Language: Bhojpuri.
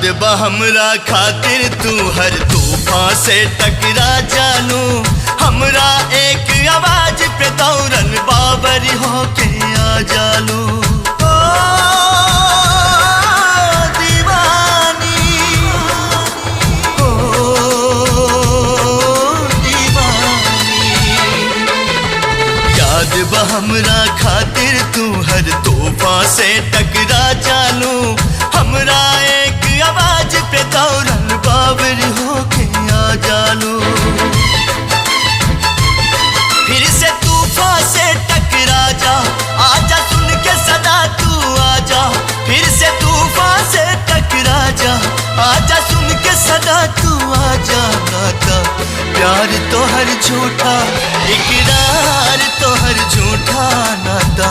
याद बा हमरा खातिर तू हर तूफान से टकरा जानू, हमरा एक आवाज पे दौड़न बाबर होके आ जालू। ओ दीवानी, ओ दीवानी, याद बा हमरा खातिर तू हर तूफान से टकरा जानू, हमरा एक आवाज पे दौड़न बाबर होके आ जालू। फिर से तूफान से टकरा जा, आजा सुन के सदा तू आजा। फिर से तूफान से टकरा जा, आजा सुन के सदा तू आजा। नाता प्यार तो हर झूठा, इकरार तो हर झूठा, नाता